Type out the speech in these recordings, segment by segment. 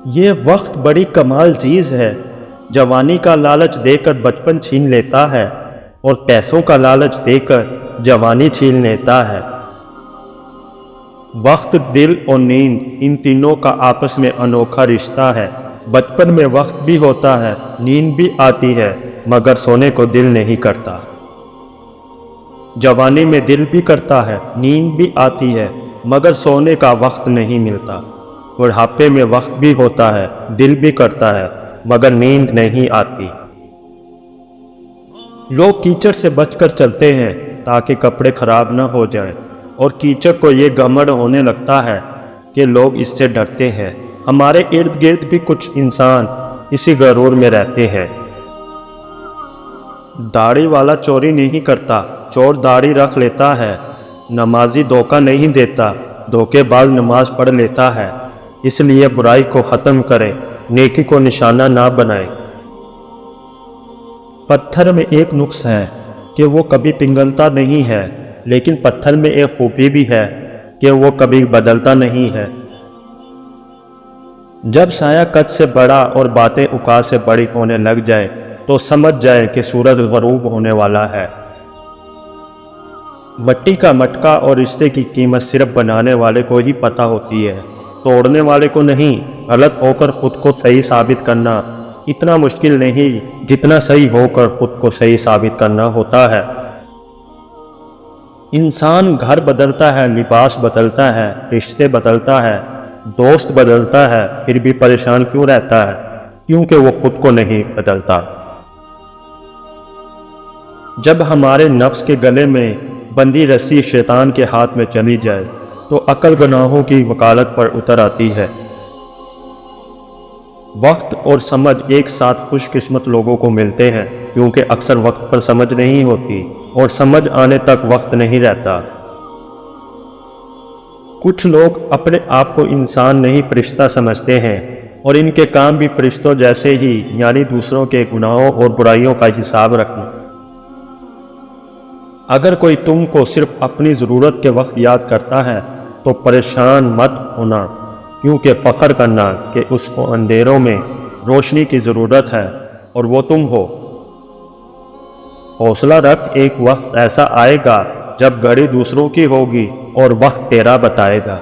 یہ وقت بڑی کمال چیز ہے۔ جوانی کا لالچ دے کر بچپن چھین لیتا ہے اور پیسوں کا لالچ دے کر جوانی چھین لیتا ہے۔ وقت، دل اور نیند، ان تینوں کا آپس میں انوکھا رشتہ ہے۔ بچپن میں وقت بھی ہوتا ہے، نیند بھی آتی ہے، مگر سونے کو دل نہیں کرتا۔ جوانی میں دل بھی کرتا ہے، نیند بھی آتی ہے، مگر سونے کا وقت نہیں ملتا۔ بڑھاپے میں وقت بھی ہوتا ہے، دل بھی کرتا ہے، مگر نیند نہیں آتی۔ لوگ کیچڑ سے بچ کر چلتے ہیں تاکہ کپڑے خراب نہ ہو جائیں، اور کیچڑ کو یہ گھمنڈ ہونے لگتا ہے کہ لوگ اس سے ڈرتے ہیں۔ ہمارے ارد گرد بھی کچھ انسان اسی غرور میں رہتے ہیں۔ داڑھی والا چوری نہیں کرتا، چور داڑھی رکھ لیتا ہے۔ نمازی دھوکہ نہیں دیتا، دھوکے باز نماز پڑھ لیتا ہے۔ اس لیے برائی کو ختم کریں، نیکی کو نشانہ نہ بنائیں۔ پتھر میں ایک نقص ہے کہ وہ کبھی پگھلتا نہیں ہے، لیکن پتھر میں ایک خوبی بھی ہے کہ وہ کبھی بدلتا نہیں ہے۔ جب سایہ قد سے بڑا اور باتیں اوقات سے بڑی ہونے لگ جائے تو سمجھ جائے کہ سورج غروب ہونے والا ہے۔ مٹی کا مٹکا اور رشتے کی قیمت صرف بنانے والے کو ہی پتہ ہوتی ہے، توڑنے والے کو نہیں۔ غلط ہو کر خود کو صحیح ثابت کرنا اتنا مشکل نہیں جتنا صحیح ہو کر خود کو صحیح ثابت کرنا ہوتا ہے۔ انسان گھر بدلتا ہے، لباس بدلتا ہے، رشتے بدلتا ہے، دوست بدلتا ہے، پھر بھی پریشان کیوں رہتا ہے؟ کیونکہ وہ خود کو نہیں بدلتا۔ جب ہمارے نفس کے گلے میں بندھی رسی شیطان کے ہاتھ میں چلی جائے تو عقل گناہوں کی وکالت پر اتر آتی ہے۔ وقت اور سمجھ ایک ساتھ خوش قسمت لوگوں کو ملتے ہیں، کیونکہ اکثر وقت پر سمجھ نہیں ہوتی اور سمجھ آنے تک وقت نہیں رہتا۔ کچھ لوگ اپنے آپ کو انسان نہیں فرشتہ سمجھتے ہیں، اور ان کے کام بھی فرشتوں جیسے ہی، یعنی دوسروں کے گناہوں اور برائیوں کا حساب رکھنا۔ اگر کوئی تم کو صرف اپنی ضرورت کے وقت یاد کرتا ہے تو پریشان مت ہونا، کیونکہ فخر کرنا کہ اس کو اندھیروں میں روشنی کی ضرورت ہے اور وہ تم ہو۔ حوصلہ رکھ، ایک وقت ایسا آئے گا جب گھڑی دوسروں کی ہوگی اور وقت تیرا بتائے گا۔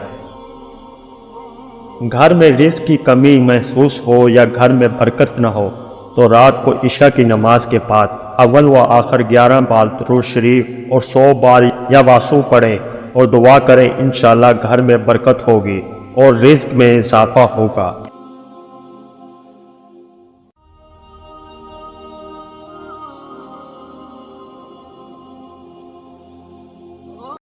گھر میں رزق کی کمی محسوس ہو یا گھر میں برکت نہ ہو تو رات کو عشاء کی نماز کے بعد اول و آخر 11 بار درود شریف اور 100 بار یا واسو پڑھیں اور دعا کریں، انشاءاللہ گھر میں برکت ہوگی اور رزق میں اضافہ ہوگا۔